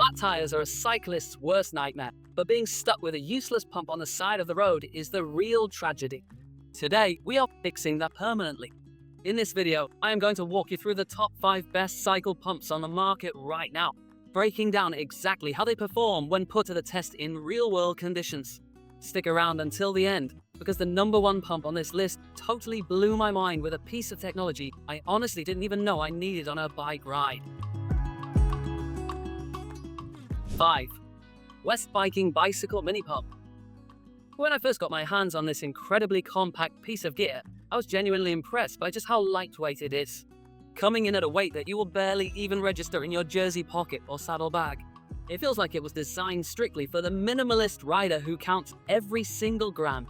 Flat tires are a cyclist's worst nightmare, but being stuck with a useless pump on the side of the road is the real tragedy. Today, we are fixing that permanently. In this video, I am going to walk you through the top 5 best cycle pumps on the market right now, breaking down exactly how they perform when put to the test in real-world conditions. Stick around until the end, because the number 1 pump on this list totally blew my mind with a piece of technology I honestly didn't even know I needed on a bike ride. 5. West Biking Bicycle Mini Pump. When I first got my hands on this incredibly compact piece of gear, I was genuinely impressed by just how lightweight it is, coming in at a weight that you will barely even register in your jersey pocket or saddlebag. It feels like it was designed strictly for the minimalist rider who counts every single gram.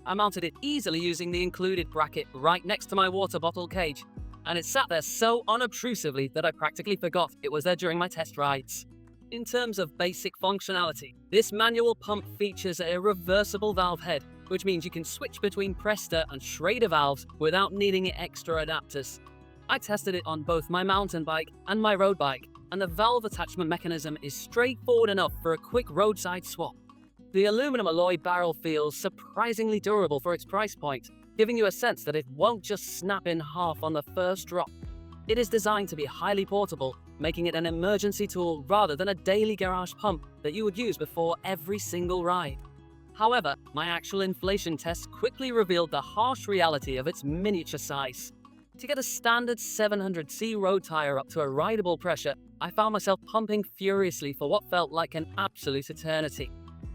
I mounted it easily using the included bracket right next to my water bottle cage, and it sat there so unobtrusively that I practically forgot it was there during my test rides. In terms of basic functionality, this manual pump features a reversible valve head, which means you can switch between Presta and Schrader valves without needing extra adapters. I tested it on both my mountain bike and my road bike, and the valve attachment mechanism is straightforward enough for a quick roadside swap. The aluminum alloy barrel feels surprisingly durable for its price point, giving you a sense that it won't just snap in half on the first drop. It is designed to be highly portable, making it an emergency tool rather than a daily garage pump that you would use before every single ride. However, my actual inflation test quickly revealed the harsh reality of its miniature size. To get a standard 700C road tire up to a rideable pressure, I found myself pumping furiously for what felt like an absolute eternity.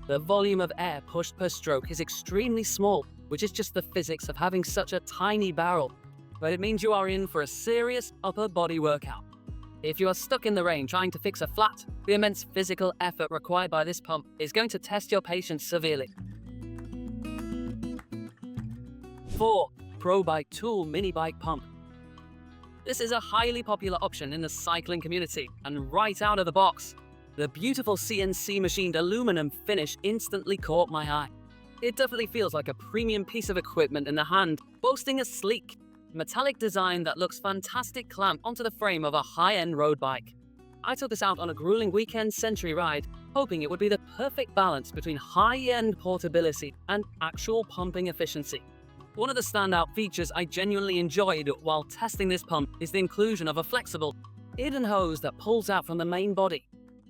The volume of air pushed per stroke is extremely small, which is just the physics of having such a tiny barrel, but it means you are in for a serious upper body workout. If you are stuck in the rain trying to fix a flat, the immense physical effort required by this pump is going to test your patience severely. 4. Pro Bike Tool Mini Bike Pump. This is a highly popular option in the cycling community, and right out of the box, the beautiful CNC machined aluminum finish instantly caught my eye. It definitely feels like a premium piece of equipment in the hand, boasting a sleek, metallic design that looks fantastic clamped onto the frame of a high-end road bike. I took this out on a grueling weekend century ride, hoping it would be the perfect balance between high-end portability and actual pumping efficiency. One of the standout features I genuinely enjoyed while testing this pump is the inclusion of a flexible, hidden hose that pulls out from the main body.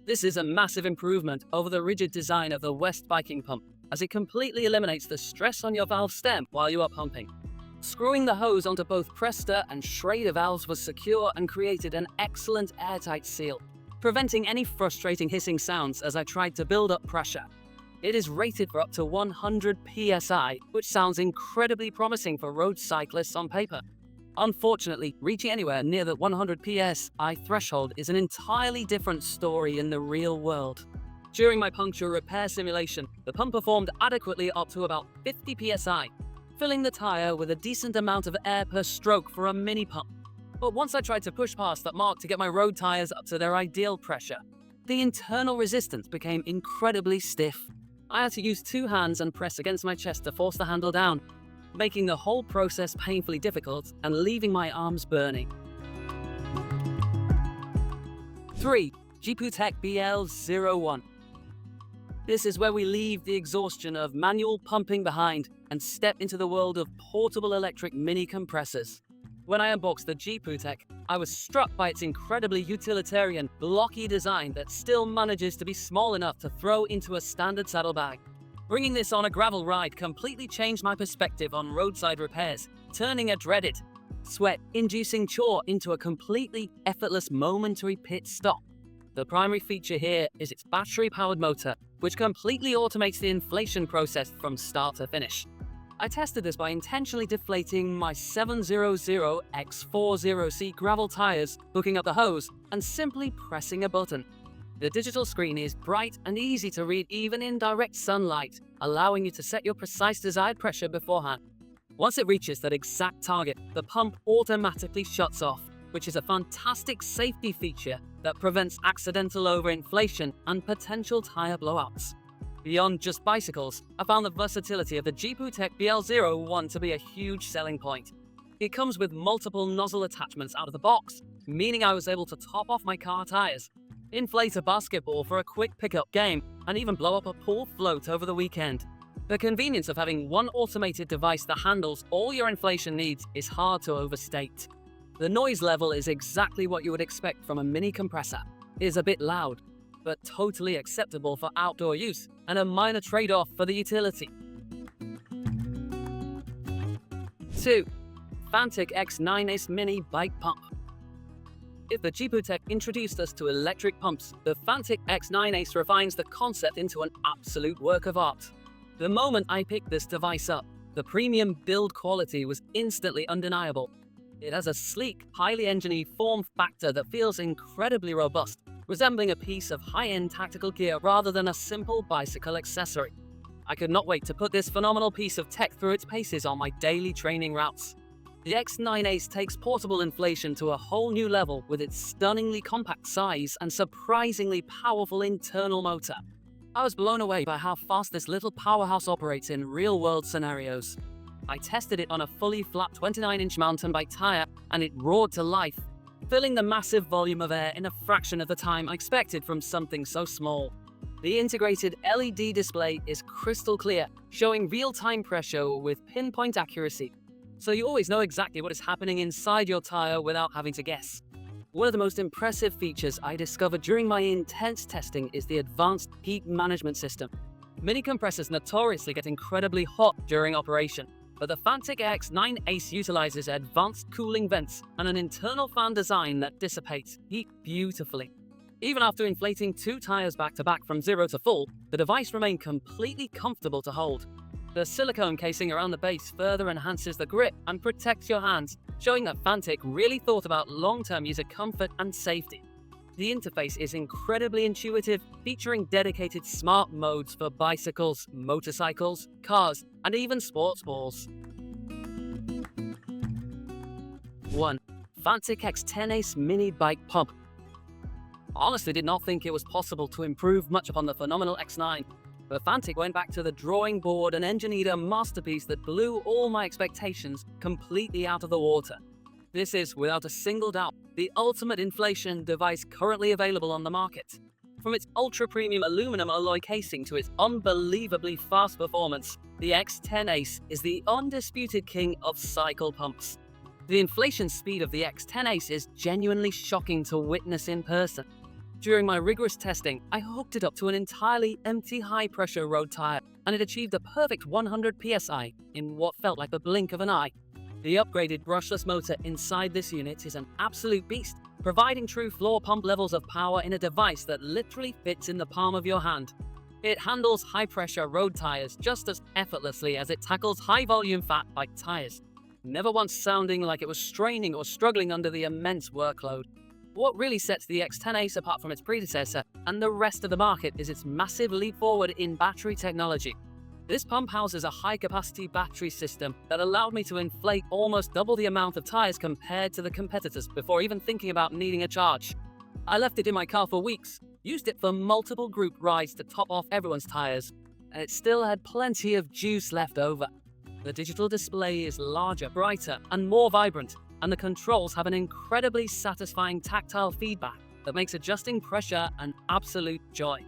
This is a massive improvement over the rigid design of the West Biking pump, as it completely eliminates the stress on your valve stem while you are pumping. Screwing the hose onto both Presta and Schrader valves was secure and created an excellent airtight seal, preventing any frustrating hissing sounds as I tried to build up pressure. It is rated for up to 100 psi, which sounds incredibly promising for road cyclists on paper. Unfortunately, reaching anywhere near the 100 psi threshold is an entirely different story in the real world. During my puncture repair simulation, the pump performed adequately up to about 50 psi, filling the tire with a decent amount of air per stroke for a mini pump. But once I tried to push past that mark to get my road tires up to their ideal pressure, the internal resistance became incredibly stiff. I had to use 2 hands and press against my chest to force the handle down, making the whole process painfully difficult and leaving my arms burning. 3. GPUTEK BL01. This is where we leave the exhaustion of manual pumping behind and step into the world of portable electric mini compressors. When I unboxed the GPUTEK, I was struck by its incredibly utilitarian, blocky design that still manages to be small enough to throw into a standard saddlebag. Bringing this on a gravel ride completely changed my perspective on roadside repairs, turning a dreaded, sweat-inducing chore into a completely effortless momentary pit stop. The primary feature here is its battery-powered motor, which completely automates the inflation process from start to finish. I tested this by intentionally deflating my 700X40C gravel tires, hooking up the hose, and simply pressing a button. The digital screen is bright and easy to read even in direct sunlight, allowing you to set your precise desired pressure beforehand. Once it reaches that exact target, the pump automatically shuts off, which is a fantastic safety feature that prevents accidental overinflation and potential tire blowouts. Beyond just bicycles, I found the versatility of the GPUTEK BL01 to be a huge selling point. It comes with multiple nozzle attachments out of the box, meaning I was able to top off my car tires. inflate a basketball for a quick pickup game, and even blow up a pool float over the weekend. The convenience of having one automated device that handles all your inflation needs is hard to overstate. The noise level is exactly what you would expect from a mini compressor. It is a bit loud, but totally acceptable for outdoor use, and a minor trade-off for the utility. 2. Fanttik X9 Ace Mini Bike Pump. If the GPUTEK introduced us to electric pumps, the Fanttik X9 Ace refines the concept into an absolute work of art. The moment I picked this device up, the premium build quality was instantly undeniable. It has a sleek, highly engineered form factor that feels incredibly robust, resembling a piece of high-end tactical gear rather than a simple bicycle accessory. I could not wait to put this phenomenal piece of tech through its paces on my daily training routes. The X9 Ace takes portable inflation to a whole new level with its stunningly compact size and surprisingly powerful internal motor. I was blown away by how fast this little powerhouse operates in real-world scenarios. I tested it on a fully flat 29-inch mountain bike tire, and it roared to life, filling the massive volume of air in a fraction of the time I expected from something so small. The integrated LED display is crystal clear, showing real-time pressure with pinpoint accuracy, so you always know exactly what is happening inside your tire without having to guess. One of the most impressive features I discovered during my intense testing is the advanced heat management system. Mini compressors notoriously get incredibly hot during operation, but the Fanttik X9 Ace utilizes advanced cooling vents and an internal fan design that dissipates heat beautifully. Even after inflating 2 tires back-to-back from 0 to full, the device remained completely comfortable to hold. The silicone casing around the base further enhances the grip and protects your hands, showing that Fanttik really thought about long-term user comfort and safety. The interface is incredibly intuitive, featuring dedicated smart modes for bicycles, motorcycles, cars, and even sports balls. 1. Fanttik X10 Ace Mini Bike Pump. Honestly did not think it was possible to improve much upon the phenomenal X9, but Fanttik went back to the drawing board and engineered a masterpiece that blew all my expectations completely out of the water. This is, without a single doubt, the ultimate inflation device currently available on the market. From its ultra-premium aluminum alloy casing to its unbelievably fast performance, the X10 Ace is the undisputed king of cycle pumps. The inflation speed of the X10 Ace is genuinely shocking to witness in person. During my rigorous testing, I hooked it up to an entirely empty high-pressure road tire, and it achieved a perfect 100 psi in what felt like the blink of an eye. The upgraded brushless motor inside this unit is an absolute beast, providing true floor pump levels of power in a device that literally fits in the palm of your hand. It handles high-pressure road tires just as effortlessly as it tackles high-volume fat bike tires, never once sounding like it was straining or struggling under the immense workload. What really sets the X10 Ace apart from its predecessor and the rest of the market is its massive leap forward in battery technology. This pump houses a high-capacity battery system that allowed me to inflate almost double the amount of tires compared to the competitors before even thinking about needing a charge. I left it in my car for weeks, used it for multiple group rides to top off everyone's tires, and it still had plenty of juice left over. The digital display is larger, brighter, and more vibrant, and the controls have an incredibly satisfying tactile feedback that makes adjusting pressure an absolute joy.